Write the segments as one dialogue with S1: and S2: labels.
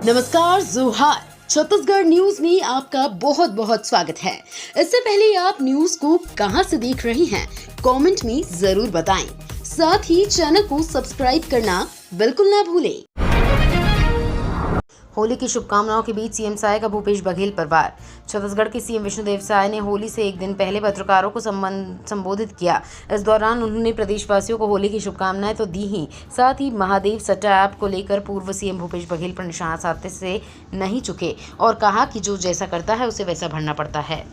S1: नमस्कार, जोहार। छत्तीसगढ़ न्यूज में आपका बहुत बहुत स्वागत है। इससे पहले आप न्यूज को कहां से देख रहे हैं, कमेंट में जरूर बताएं। साथ ही चैनल को सब्सक्राइब करना बिल्कुल ना भूलें। होली की शुभकामनाओं के बीच सीएम साय का भूपेश बघेल पर वार। छत्तीसगढ़ के सीएम विष्णुदेव साय ने होली से एक दिन पहले पत्रकारों को संबोधित किया। इस दौरान उन्होंने प्रदेशवासियों को होली की शुभकामनाएं तो दी ही, साथ ही महादेव सट्टा ऐप को लेकर पूर्व सीएम भूपेश बघेल पर निशाना साधने से नहीं चुके और कहा कि जो जैसा करता है उसे वैसा भरना पड़ता है।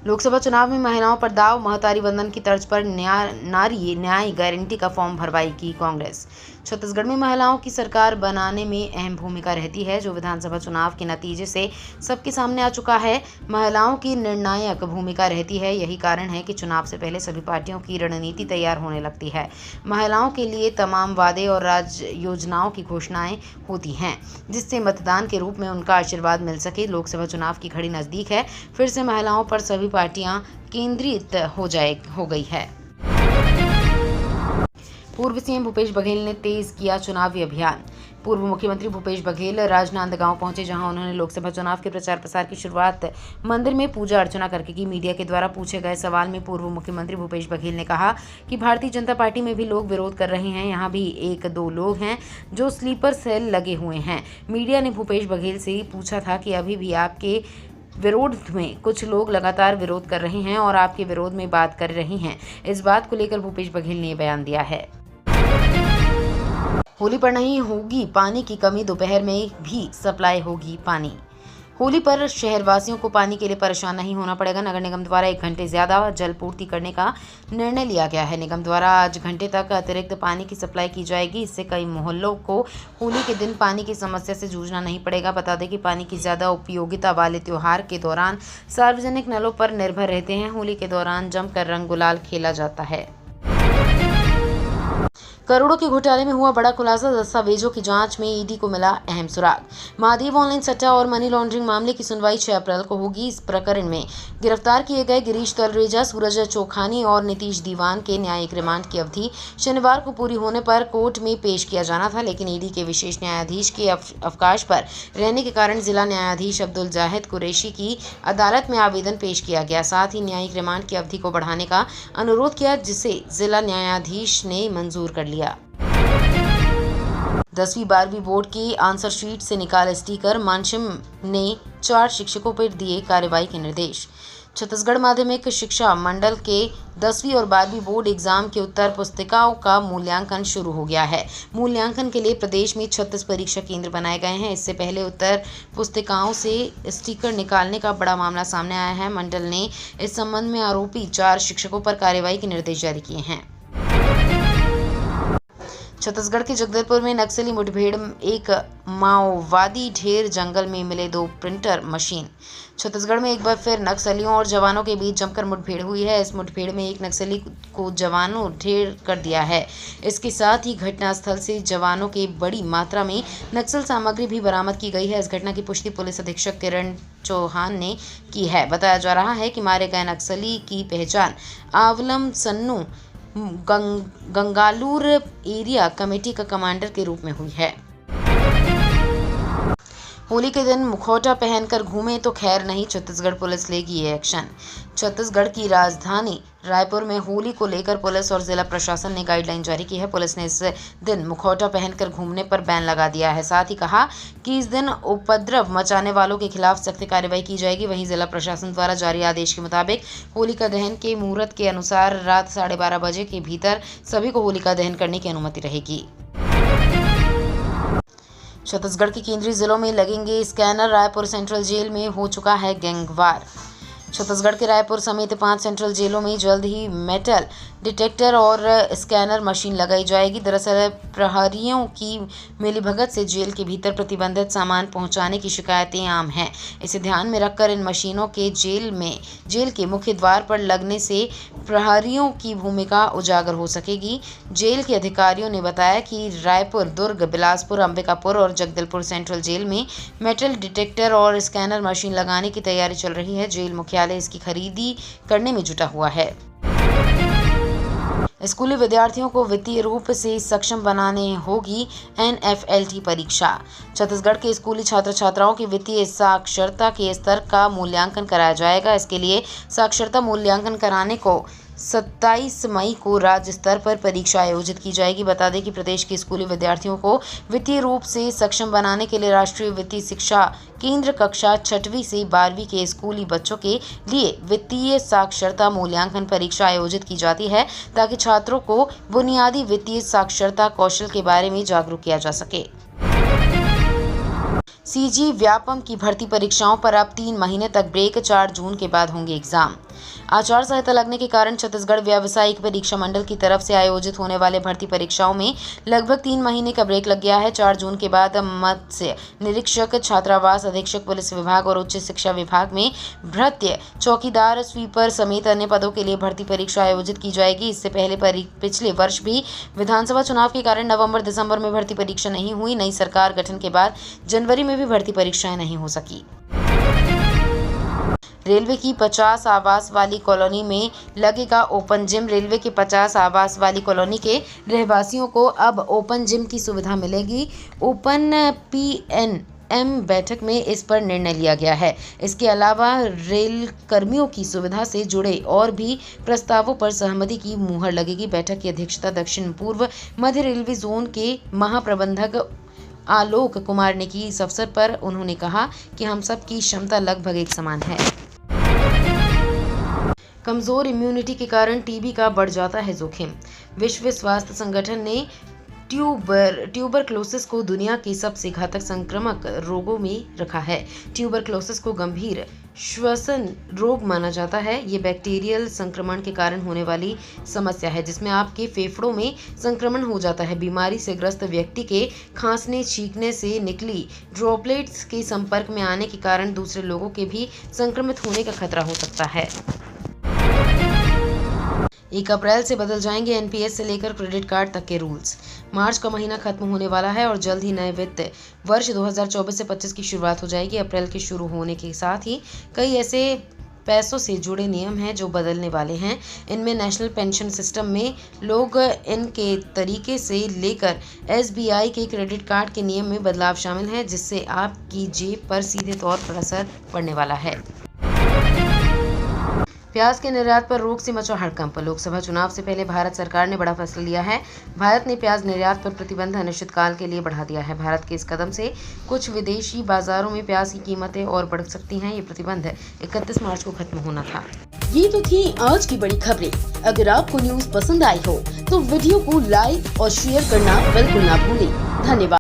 S1: लोकसभा चुनाव में महिलाओं पर दाव, महतारी वंदन की तर्ज पर नारी न्याय गारंटी का फॉर्म भरवाएगी कांग्रेस। छत्तीसगढ़ में महिलाओं की सरकार बनाने में अहम भूमिका रहती है, जो विधानसभा चुनाव के नतीजे से सबके सामने आ चुका है। महिलाओं की निर्णायक भूमिका रहती है, यही कारण है कि चुनाव से पहले सभी पार्टियों की रणनीति तैयार होने लगती है। महिलाओं के लिए तमाम वादे और राज्य योजनाओं की घोषणाएं होती हैं, जिससे मतदान के रूप में उनका आशीर्वाद मिल सके। लोकसभा चुनाव की घड़ी नजदीक है, फिर से महिलाओं पर सभी पार्टियां केंद्रित हो गई है। पूर्व सीएम भूपेश बघेल ने तेज किया चुनावी अभियान। पूर्व मुख्यमंत्री भूपेश बघेल राजनांदगांव पहुंचे, जहां उन्होंने लोकसभा चुनाव के प्रचार प्रसार की शुरुआत मंदिर में पूजा अर्चना करके की। मीडिया के द्वारा पूछे गए सवाल में पूर्व मुख्यमंत्री भूपेश बघेल ने कहा कि भारतीय जनता पार्टी में भी लोग विरोध कर रहे हैं, यहां भी एक दो लोग हैं जो स्लीपर सेल लगे हुए हैं। मीडिया ने भूपेश बघेल से पूछा था कि अभी भी आपके विरोध में कुछ लोग लगातार विरोध कर रहे हैं और आपके विरोध में बात कर रही हैं। इस बात को लेकर भूपेश बघेल ने बयान दिया है। होली पर नहीं होगी पानी की कमी, दोपहर में भी सप्लाई होगी पानी। होली पर शहरवासियों को पानी के लिए परेशान नहीं होना पड़ेगा। नगर निगम द्वारा 1 घंटे ज्यादा जल पूर्ति करने का निर्णय लिया गया है। निगम द्वारा आज घंटे तक अतिरिक्त पानी की सप्लाई की जाएगी। इससे कई मोहल्लों को होली के दिन पानी की समस्या से जूझना नहीं पड़ेगा। बता दें कि पानी की ज्यादा उपयोगिता वाले त्योहार के दौरान सार्वजनिक नलों पर निर्भर रहते हैं। होली के दौरान जमकर रंग गुलाल खेला जाता है। करोड़ों के घोटाले में हुआ बड़ा खुलासा, दस्तावेजों की जांच में ईडी को मिला अहम सुराग। महादेव ऑनलाइन सट्टा और मनी लॉन्ड्रिंग मामले की सुनवाई 6 अप्रैल को होगी। इस प्रकरण में गिरफ्तार किए गए गिरीश तलरेजा, सूरज चोखानी और नीतीश दीवान के न्यायिक रिमांड की अवधि शनिवार को पूरी होने पर कोर्ट में पेश किया जाना था, लेकिन ईडी के विशेष न्यायाधीश के अवकाश पर रहने के कारण जिला न्यायाधीश अब्दुल जाहिद कुरैशी की अदालत में आवेदन पेश किया गया। साथ ही न्यायिक रिमांड की अवधि को बढ़ाने का अनुरोध किया, जिसे जिला न्यायाधीश ने मंजूर कर लिया। 10वीं 12वीं बोर्ड की आंसर शीट से निकाले स्टिकर, मानसिम ने 4 शिक्षकों पर दिए कार्रवाई के निर्देश। छत्तीसगढ़ माध्यमिक शिक्षा मंडल के 10वीं और 12वीं बोर्ड एग्जाम के उत्तर पुस्तिकाओं का मूल्यांकन शुरू हो गया है। मूल्यांकन के लिए प्रदेश में 36 परीक्षा केंद्र बनाए गए हैं। इससे पहले उत्तर पुस्तिकाओं से स्टिकर निकालने का बड़ा मामला सामने आया है। मंडल ने इस संबंध में आरोपी 4 शिक्षकों पर कार्रवाई के निर्देश जारी किए हैं। छत्तीसगढ़ के जगदलपुर में नक्सली मुठभेड़, एक माओवादी ढेर, जंगल में मिले 2 प्रिंटर मशीन। छत्तीसगढ़ में एक बार फिर नक्सलियों और जवानों के बीच जमकर मुठभेड़ हुई है। इस मुठभेड़ में एक नक्सली को जवानों ढेर कर दिया है। इसके साथ ही घटनास्थल से जवानों के बड़ी मात्रा में नक्सल सामग्री भी बरामद की गई है। इस घटना की पुष्टि पुलिस अधीक्षक किरण चौहान ने की है। बताया जा रहा है कि मारे गए नक्सली की पहचान आवलम सन्नू गंगालूर एरिया कमेटी का कमांडर के रूप में हुई है। होली के दिन मुखौटा पहनकर घूमे तो खैर नहीं, छत्तीसगढ़ पुलिस लेगी एक्शन। छत्तीसगढ़ की राजधानी रायपुर में होली को लेकर पुलिस और जिला प्रशासन ने गाइडलाइन जारी की है। पुलिस ने इस दिन मुखौटा पहनकर घूमने पर बैन लगा दिया है। साथ ही कहा कि इस दिन उपद्रव मचाने वालों के खिलाफ सख्त कार्रवाई की जाएगी। वहीं जिला प्रशासन द्वारा जारी आदेश के मुताबिक होलिका दहन के मुहूर्त के अनुसार रात 12:30 बजे के भीतर सभी को होलिका दहन करने की अनुमति रहेगी। छत्तीसगढ़ के केंद्रीय जिलों में लगेंगे स्कैनर, रायपुर सेंट्रल जेल में हो चुका है गैंगवार। छत्तीसगढ़ के रायपुर समेत 5 सेंट्रल जेलों में जल्द ही मेटल डिटेक्टर और स्कैनर मशीन लगाई जाएगी। दरअसल प्रहरियों की मिलीभगत से जेल के भीतर प्रतिबंधित सामान पहुंचाने की शिकायतें आम हैं। इसे ध्यान में रखकर इन मशीनों के जेल के मुख्य द्वार पर लगने से प्रहरियों की भूमिका उजागर हो सकेगी। जेल के अधिकारियों ने बताया कि रायपुर, दुर्ग, बिलासपुर, अंबिकापुर और जगदलपुर सेंट्रल जेल में मेटल डिटेक्टर और स्कैनर मशीन लगाने की तैयारी चल रही है। जेल मुख्यालय इसकी खरीदी करने में जुटा हुआ है। स्कूली विद्यार्थियों को वित्तीय रूप से सक्षम बनाने होगी NFLT परीक्षा। छत्तीसगढ़ के स्कूली छात्र छात्राओं की वित्तीय साक्षरता के स्तर का मूल्यांकन कराया जाएगा। इसके लिए साक्षरता मूल्यांकन कराने को 27 मई को राज्य स्तर पर परीक्षा आयोजित की जाएगी। बता दें कि प्रदेश के स्कूली विद्यार्थियों को वित्तीय रूप से सक्षम बनाने के लिए राष्ट्रीय वित्तीय शिक्षा केंद्र कक्षा 6वीं से 12वीं के स्कूली बच्चों के लिए वित्तीय साक्षरता मूल्यांकन परीक्षा आयोजित की जाती है, ताकि छात्रों को बुनियादी वित्तीय साक्षरता कौशल के बारे में जागरूक किया जा सके। CG व्यापम की भर्ती परीक्षाओं पर अब 3 महीने तक ब्रेक। 4 जून के बाद होंगे एग्जाम। आचार संहिता लगने के कारण छत्तीसगढ़ व्यावसायिक परीक्षा मंडल की तरफ से आयोजित होने वाले भर्ती परीक्षाओं में लगभग 3 महीने का ब्रेक लग गया है। 4 जून के बाद मत्स्य निरीक्षक, छात्रावास अधीक्षक, पुलिस विभाग और उच्च शिक्षा विभाग में भृत्य, चौकीदार, स्वीपर समेत अन्य पदों के लिए भर्ती परीक्षा आयोजित की जाएगी। इससे पहले पिछले वर्ष भी विधानसभा चुनाव के कारण नवंबर दिसंबर में भर्ती परीक्षा नहीं हुई। नई सरकार गठन के बाद जनवरी में भी भर्ती परीक्षाएं नहीं हो सकी। रेलवे की 50 आवास वाली कॉलोनी में लगेगा ओपन जिम। रेलवे के 50 आवास वाली कॉलोनी के रहवासियों को अब ओपन जिम की सुविधा मिलेगी। ओपन PNM बैठक में इस पर निर्णय लिया गया है। इसके अलावा रेल कर्मियों की सुविधा से जुड़े और भी प्रस्तावों पर सहमति की मुहर लगेगी। बैठक की अध्यक्षता दक्षिण पूर्व मध्य रेलवे जोन के महाप्रबंधक आलोक कुमार ने की। इस अवसर पर उन्होंने कहा कि हम सब की क्षमता लगभग एक समान है। कमजोर इम्यूनिटी के कारण टीबी का बढ़ जाता है जोखिम। विश्व स्वास्थ्य संगठन ने ट्यूबरक्लोसिस को दुनिया के सबसे घातक संक्रामक रोगों में रखा है। ट्यूबरक्लोसिस को गंभीर श्वसन रोग माना जाता है। ये बैक्टीरियल संक्रमण के कारण होने वाली समस्या है, जिसमें आपके फेफड़ों में संक्रमण हो जाता है। बीमारी से ग्रस्त व्यक्ति के खांसने, छींकने से निकली ड्रॉपलेट्स के संपर्क में आने के कारण दूसरे लोगों के भी संक्रमित होने का खतरा हो सकता है। 1 अप्रैल से बदल जाएंगे NPS से लेकर क्रेडिट कार्ड तक के रूल्स। मार्च का महीना खत्म होने वाला है और जल्द ही नए वित्त वर्ष 2024 से 25 की शुरुआत हो जाएगी। अप्रैल के शुरू होने के साथ ही कई ऐसे पैसों से जुड़े नियम हैं जो बदलने वाले हैं। इनमें नेशनल पेंशन सिस्टम में लोग इनके तरीके से लेकर SBI के क्रेडिट कार्ड के नियम में बदलाव शामिल है, जिससे आपकी जेब पर सीधे तौर पर असर पड़ने वाला है। प्याज के निर्यात पर रोक से मचा हड़कंप। लोकसभा चुनाव से पहले भारत सरकार ने बड़ा फैसला लिया है। भारत ने प्याज निर्यात पर प्रतिबंध अनिश्चितकाल के लिए बढ़ा दिया है। भारत के इस कदम से कुछ विदेशी बाजारों में प्याज की कीमतें और बढ़ सकती हैं। ये प्रतिबंध 31 मार्च को खत्म होना था।
S2: ये तो थी आज की बड़ी खबरें। अगर आपको न्यूज पसंद आई हो तो वीडियो को लाइक और शेयर करना बिल्कुल ना भूलें। धन्यवाद।